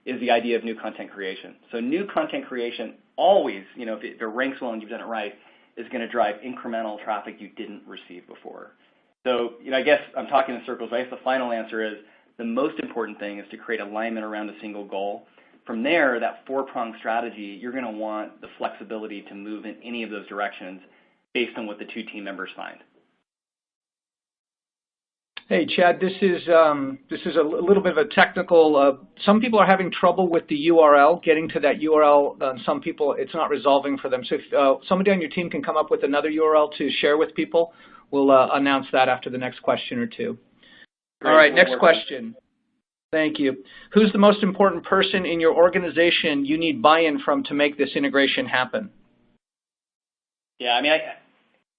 is the idea of new content creation. So new content creation always, if it ranks well and you've done it right, is going to drive incremental traffic you didn't receive before. So, I guess I'm talking in circles. I guess the final answer is the most important thing is to create alignment around a single goal. From there, that four-pronged strategy, you're going to want the flexibility to move in any of those directions based on what the two team members find. Hey, Chad, this is a little bit of a technical. Some people are having trouble with the URL, getting to that URL. Some people, it's not resolving for them. So if somebody on your team can come up with another URL to share with people, we'll announce that after the next question or two. Great. All right, next question. Thank you. Who's the most important person in your organization you need buy-in from to make this integration happen? Yeah,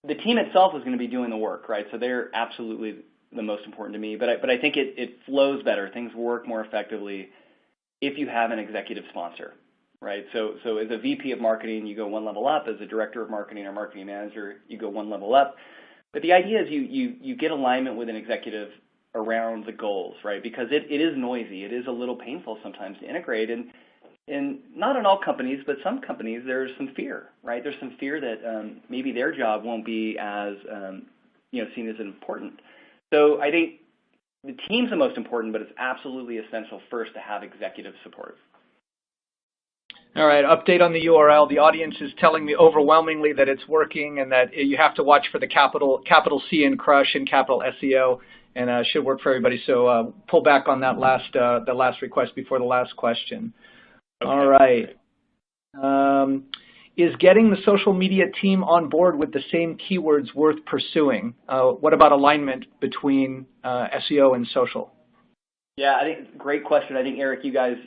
the team itself is going to be doing the work, right? So they're absolutely the most important to me, but I think it flows better. Things work more effectively if you have an executive sponsor, right? So as a VP of marketing, you go one level up. As a director of marketing or marketing manager, you go one level up. But the idea is you get alignment with an executive around the goals, right? Because it is noisy. It is a little painful sometimes to integrate, and not in all companies, but some companies there's some fear, right? There's some fear that maybe their job won't be as seen as important. So I think the team's the most important, but it's absolutely essential first to have executive support. All right, update on the URL. The audience is telling me overwhelmingly that it's working and that you have to watch for the capital C in Crush and capital SEO, and should work for everybody. So pull back on that the last request before the last question. Okay. All right. Is getting the social media team on board with the same keywords worth pursuing? What about alignment between SEO and social? Yeah, I think great question. I think, Eric, you guys,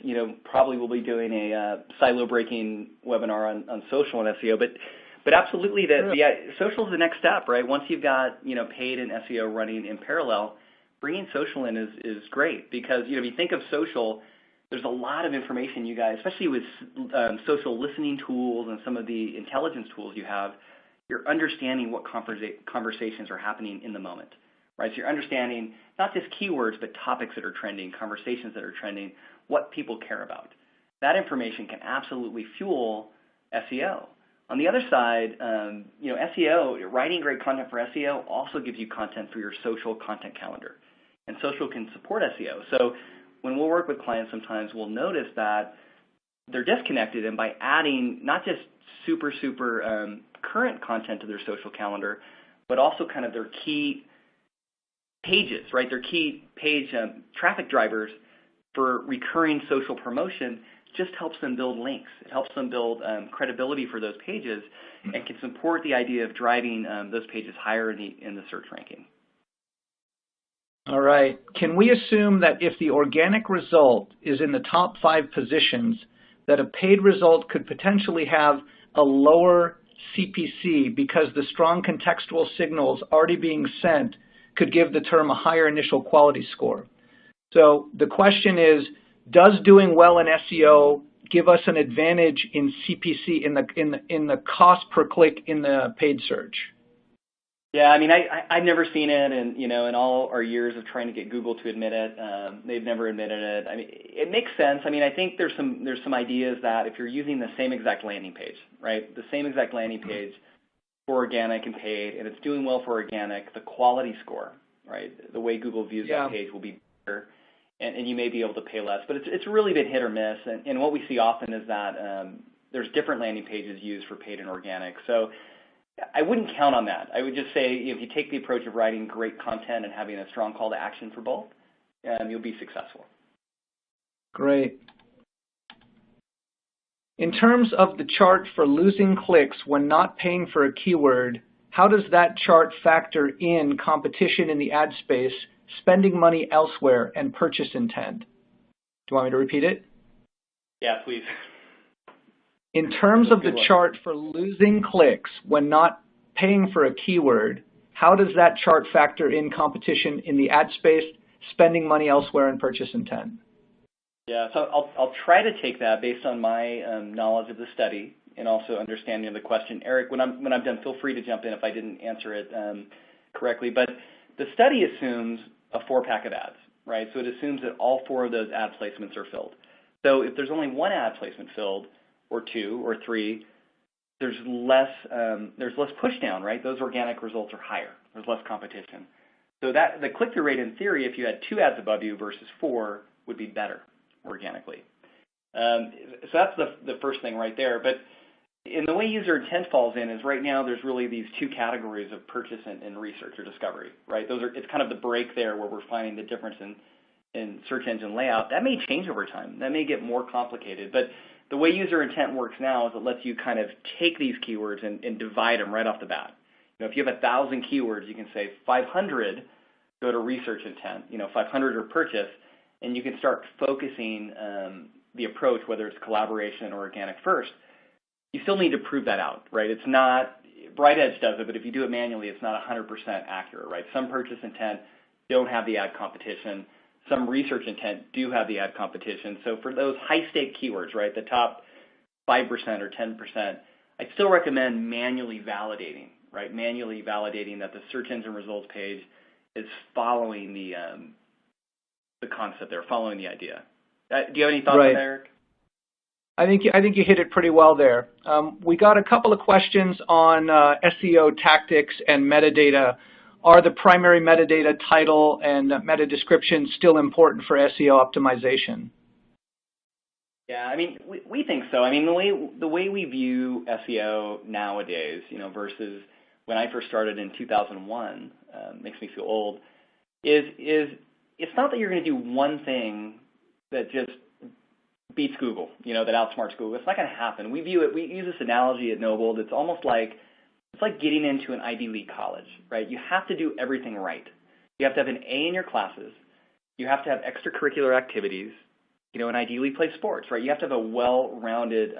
probably will be doing a silo-breaking webinar on social and SEO, but absolutely, social is the next step, right? Once you've got paid and SEO running in parallel, bringing social in is great because if you think of social, there's a lot of information you guys, especially with social listening tools and some of the intelligence tools you have, you're understanding what conversations are happening in the moment, right? So you're understanding not just keywords, but topics that are trending, conversations that are trending, what people care about. That information can absolutely fuel SEO. On the other side, SEO, writing great content for SEO also gives you content for your social content calendar. And social can support SEO. So when we'll work with clients, sometimes we'll notice that they're disconnected, and by adding not just super current content to their social calendar, but also kind of their key pages, right? Their key page traffic drivers for recurring social promotion just helps them build links. It helps them build credibility for those pages and can support the idea of driving those pages higher in the search ranking. All right. Can we assume that if the organic result is in the top 5 positions, that a paid result could potentially have a lower CPC because the strong contextual signals already being sent could give the term a higher initial quality score? So the question is, does doing well in SEO give us an advantage in CPC, in the cost per click in the paid search? Yeah, I've never seen it, and in all our years of trying to get Google to admit it, they've never admitted it. It makes sense. I think there's some ideas that if you're using the same exact landing page, right, the same exact landing page for organic and paid, and it's doing well for organic, the quality score, right, the way Google views that page will be better, and you may be able to pay less. But it's really been hit or miss, and what we see often is that there's different landing pages used for paid and organic. So I wouldn't count on that. I would just say if you take the approach of writing great content and having a strong call to action for both, you'll be successful. Great. In terms of the chart for losing clicks when not paying for a keyword, how does that chart factor in competition in the ad space, spending money elsewhere, and purchase intent? Do you want me to repeat it? Yeah, please. In terms of the Good one. chart for losing clicks when not paying for a keyword, how does that chart factor in competition in the ad space, spending money elsewhere, and purchase intent? Yeah, so I'll try to take that based on my knowledge of the study and also understanding of the question. Eric, when I'm done, feel free to jump in if I didn't answer it correctly. But the study assumes a 4-pack of ads, right? So it assumes that all 4 of those ad placements are filled. So if there's only 1 ad placement filled, or 2 or 3, there's less push down, right? Those organic results are higher. There's less competition. So that the click-through rate in theory, if you had 2 ads above you versus 4, would be better organically. So that's the first thing right there. But in the way user intent falls in is right now there's really these 2 categories of purchase and research or discovery, right? It's kind of the break there where we're finding the difference in search engine layout. That may change over time. That may get more complicated. But the way user intent works now is it lets you kind of take these keywords and divide them right off the bat. If you have 1,000 keywords, you can say 500 go to research intent, 500 are purchase, and you can start focusing the approach, whether it's collaboration or organic first. You still need to prove that out, right? It's not, BrightEdge does it, but if you do it manually, it's not 100% accurate, right? Some purchase intent don't have the ad competition. Some research intent do have the ad competition. So for those high-stake keywords, right, the top 5% or 10%, I'd still recommend manually validating, right, manually validating that the search engine results page is following the concept there, following the idea. Do you have any thoughts on that, Eric? I think you hit it pretty well there. We got a couple of questions on SEO tactics and metadata. Are the primary metadata, title, and meta description still important for SEO optimization? Yeah, I mean, we think so. I mean, the way we view SEO nowadays, versus when I first started in 2001, makes me feel old, is it's not that you're going to do one thing that just beats Google, that outsmarts Google. It's not going to happen. We view it. We use this analogy at Noble. It's almost like it's like getting into an Ivy League college, right? You have to do everything right. You have to have an A in your classes. You have to have extracurricular activities, and ideally play sports, right? You have to have a well-rounded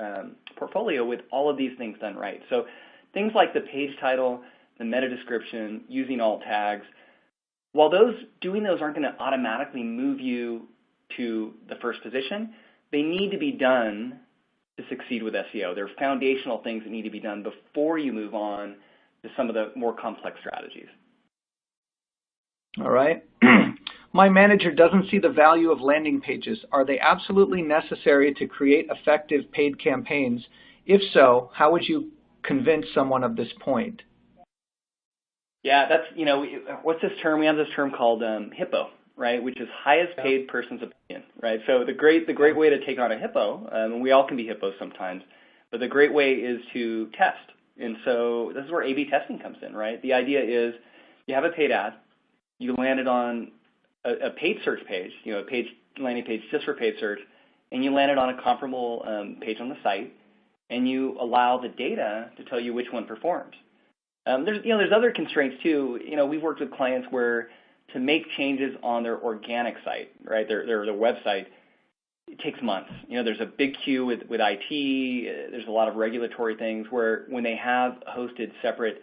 portfolio with all of these things done right. So things like the page title, the meta description, using alt tags, while doing those aren't going to automatically move you to the first position, they need to be done to succeed with SEO. There are foundational things that need to be done before you move on to some of the more complex strategies. All right. My manager doesn't see the value of landing pages. Are they absolutely necessary to create effective paid campaigns? If so, how would you convince someone of this point? Yeah, that's, what's this term? We have this term called HIPPO, right, which is highest paid person's opinion, right? So the great way to take on a HIPPO, and we all can be HIPPOs sometimes, but the great way is to test. And so this is where A/B testing comes in, right? The idea is you have a paid ad, you land it on a paid search page, a landing page just for paid search, and you land it on a comparable page on the site, and you allow the data to tell you which one performs. There's other constraints too. We've worked with clients where to make changes on their organic site, right, their website, it takes months. There's a big queue with IT. There's a lot of regulatory things where when they have hosted separate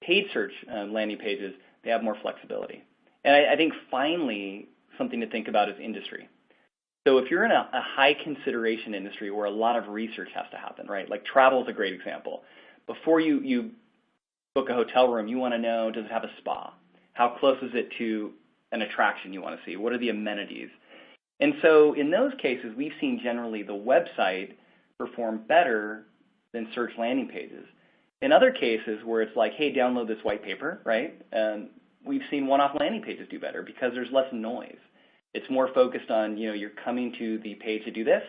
paid search landing pages, they have more flexibility. And I think finally something to think about is industry. So if you're in a high consideration industry where a lot of research has to happen, right, like travel is a great example. Before you book a hotel room, you want to know, does it have a spa? How close is it to an attraction you want to see? What are the amenities? And so in those cases, we've seen generally the website perform better than search landing pages. In other cases where it's like, hey, download this white paper, right? We've seen one-off landing pages do better because there's less noise. It's more focused on, you're coming to the page to do this,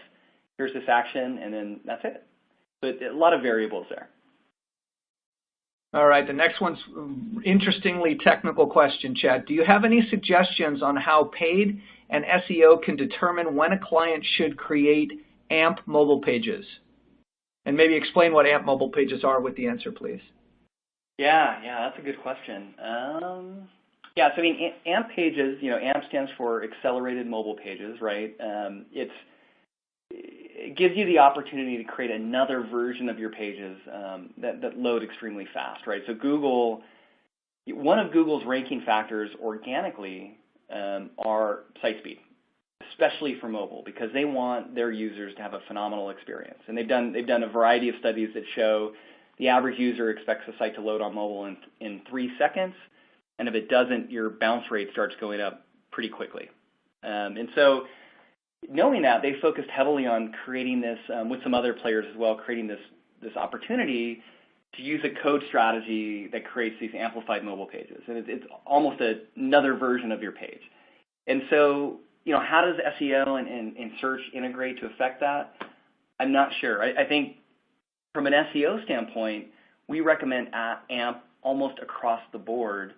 here's this action, and then that's it. But a lot of variables there. All right, the next one's interestingly technical question, Chad. Do you have any suggestions on how paid and SEO can determine when a client should create AMP mobile pages? And maybe explain what AMP mobile pages are with the answer, please. Yeah, that's a good question. So I mean, AMP pages, AMP stands for Accelerated Mobile Pages, right? it gives you the opportunity to create another version of your pages that load extremely fast, right? So one of Google's ranking factors organically are site speed, especially for mobile, because they want their users to have a phenomenal experience. And they've done a variety of studies that show the average user expects a site to load on mobile in 3 seconds, and if it doesn't, your bounce rate starts going up pretty quickly. And so knowing that, they focused heavily on creating this, with some other players as well, creating this opportunity to use a code strategy that creates these amplified mobile pages. And it's almost another version of your page. And so, how does SEO and search integrate to affect that? I'm not sure. I think from an SEO standpoint, we recommend AMP almost across the board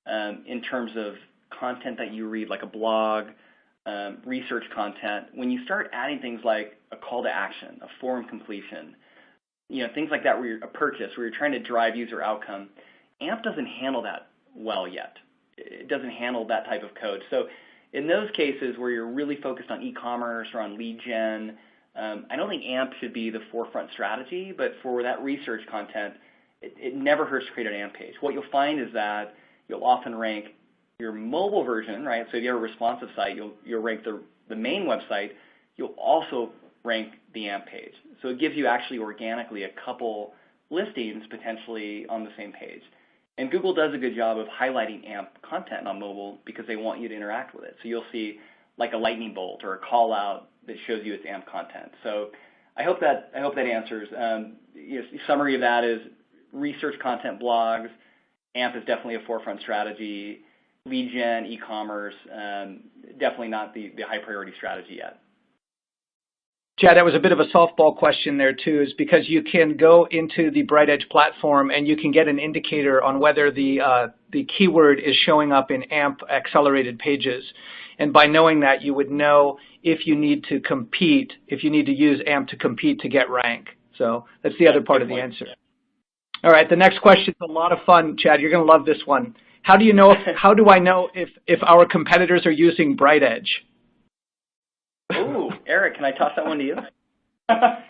in terms of content that you read, like a blog, research content. When you start adding things like a call to action, a form completion, things like that, a purchase, where you're trying to drive user outcome, AMP doesn't handle that well yet. It doesn't handle that type of code. So in those cases where you're really focused on e-commerce or on lead gen, I don't think AMP should be the forefront strategy, but for that research content, it never hurts to create an AMP page. What you'll find is that you'll often rank your mobile version, right? So if you have a responsive site, you'll rank the main website. You'll also rank the AMP page. So it gives you actually organically a couple listings potentially on the same page. And Google does a good job of highlighting AMP content on mobile because they want you to interact with it. So you'll see like a lightning bolt or a call out that shows you it's AMP content. So I hope that answers. The summary of that is research content blogs. AMP is definitely a forefront strategy. Lead gen, e-commerce, definitely not the high priority strategy yet. Chad, that was a bit of a softball question there too, is because you can go into the BrightEdge platform and you can get an indicator on whether the keyword is showing up in AMP accelerated pages. And by knowing that, you would know if you need to compete, if you need to use AMP to compete to get rank. So that's the other part of the answer. All right, the next question is a lot of fun, Chad. You're going to love this one. How do I know if our competitors are using BrightEdge? Ooh, Eric, can I toss that one to you?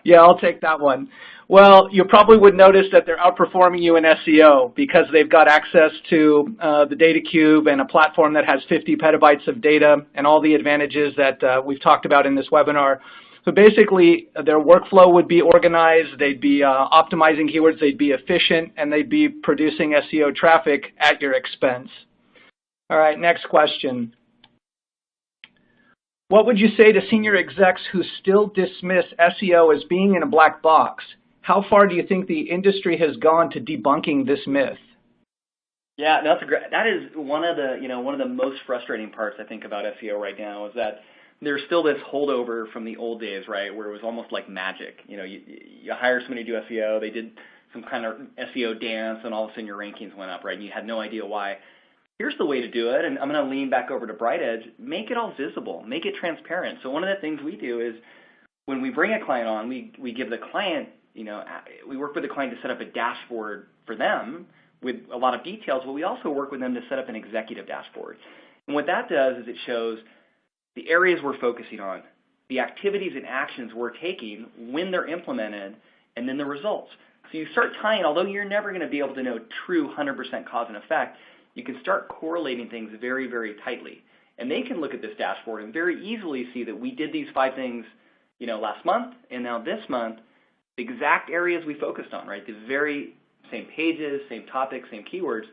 Yeah, I'll take that one. Well, you probably would notice that they're outperforming you in SEO because they've got access to the data cube and a platform that has 50 petabytes of data and all the advantages that we've talked about in this webinar. So basically, their workflow would be organized, they'd be optimizing keywords, they'd be efficient, and they'd be producing SEO traffic at your expense. All right, next question. What would you say to senior execs who still dismiss SEO as being in a black box? How far do you think the industry has gone to debunking this myth? Yeah, that is one of the most frustrating parts I think about SEO right now is that there's still this holdover from the old days, right, where it was almost like magic. You hire somebody to do SEO, they did some kind of SEO dance, and all of a sudden your rankings went up, right, and you had no idea why. Here's the way to do it, and I'm going to lean back over to BrightEdge. Make it all visible. Make it transparent. So one of the things we do is when we bring a client on, we give the client, we work with the client to set up a dashboard for them with a lot of details, but we also work with them to set up an executive dashboard. And what that does is it shows the areas we're focusing on, the activities and actions we're taking when they're implemented, and then the results. So you start tying, although you're never going to be able to know true 100% cause and effect, you can start correlating things very, very tightly. And they can look at this dashboard and very easily see that we did these 5 things, last month, and now this month, the exact areas we focused on, right? The very same pages, same topics, same keywords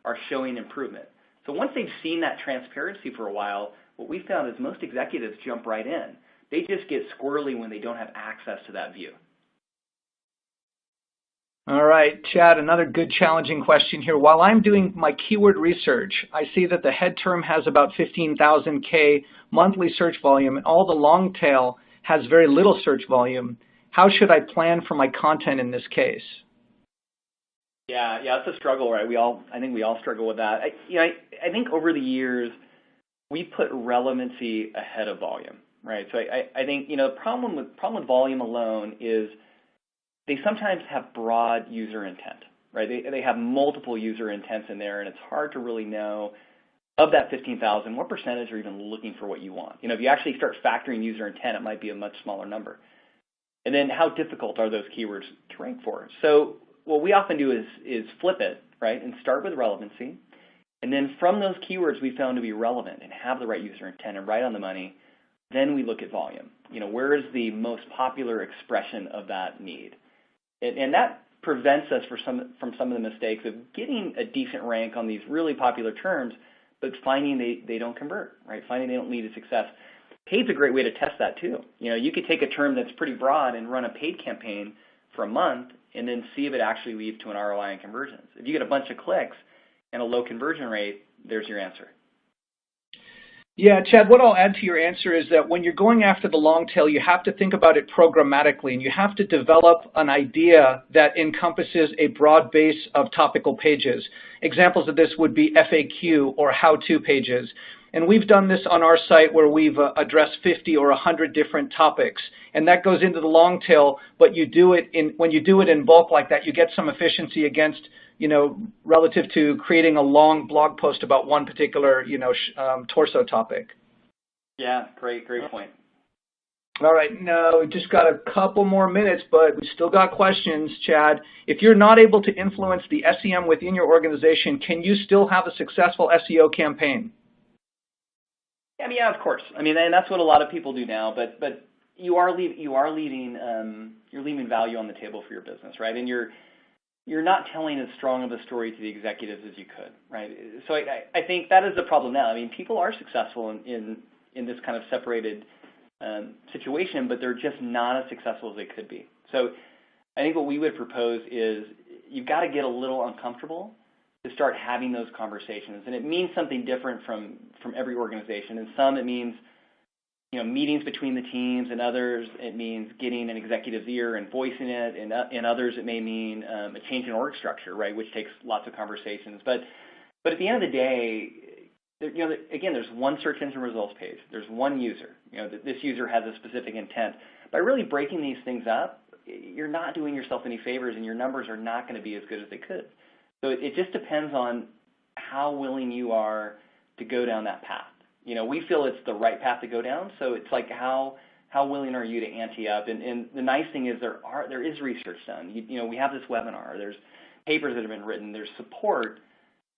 are showing improvement. So once they've seen that transparency for a while, what we found is most executives jump right in. They just get squirrely when they don't have access to that view. All right, Chad, another good challenging question here. While I'm doing my keyword research, I see that the head term has about 15,000 K monthly search volume, and all the long tail has very little search volume. How should I plan for my content in this case? Yeah, it's a struggle, right? I think we all struggle with that. I think over the years, we put relevancy ahead of volume, right? So I think, the problem with volume alone is they sometimes have broad user intent, right? They have multiple user intents in there, and it's hard to really know of that 15,000, what percentage are even looking for what you want. If you actually start factoring user intent, it might be a much smaller number. And then how difficult are those keywords to rank for? So what we often do is flip it, right, and start with relevancy. And then from those keywords we found to be relevant and have the right user intent and right on the money, then we look at volume. Where is the most popular expression of that need? And that prevents us from some of the mistakes of getting a decent rank on these really popular terms, but finding they don't convert, right? Finding they don't lead to success. Paid's a great way to test that too. You could take a term that's pretty broad and run a paid campaign for a month and then see if it actually leads to an ROI and conversions. If you get a bunch of clicks and a low conversion rate, there's your answer. Yeah, Chad, what I'll add to your answer is that when you're going after the long tail, you have to think about it programmatically, and you have to develop an idea that encompasses a broad base of topical pages. Examples of this would be FAQ or how-to pages. And we've done this on our site where we've addressed 50 or 100 different topics. And that goes into the long tail, but when you do it in bulk like that, you get some efficiency against, relative to creating a long blog post about one particular, torso topic. Yeah, great point. All right, now we just got a couple more minutes, but we still got questions, Chad. If you're not able to influence the SEM within your organization, can you still have a successful SEO campaign? Yeah, of course. And that's what a lot of people do now. But you are leaving value on the table for your business, right? And you're not telling as strong of a story to the executives as you could, right? So I think that is the problem now. People are successful in this kind of separated situation, but they're just not as successful as they could be. So I think what we would propose is you've got to get a little uncomfortable to start having those conversations. And it means something different from every organization. In some, it means meetings between the teams, and others it means getting an executive's ear and voicing it, and in others it may mean a change in org structure, right, which takes lots of conversations. But at the end of the day, again, there's one search engine results page. There's one user. This user has a specific intent. By really breaking these things up, you're not doing yourself any favors, and your numbers are not going to be as good as they could. So it just depends on how willing you are to go down that path. We feel it's the right path to go down, so it's like how willing are you to ante up? And the nice thing is there is research done. We have this webinar. There's papers that have been written. There's support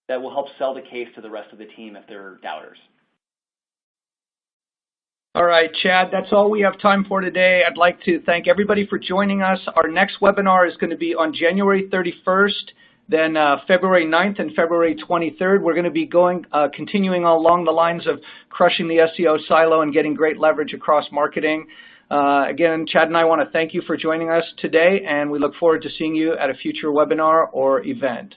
that will help sell the case to the rest of the team if they're doubters. All right, Chad, that's all we have time for today. I'd like to thank everybody for joining us. Our next webinar is going to be on January 31st. Then February 9th and February 23rd, we're going to be continuing along the lines of crushing the SEO silo and getting great leverage across marketing. Again, Chad and I want to thank you for joining us today, and we look forward to seeing you at a future webinar or event.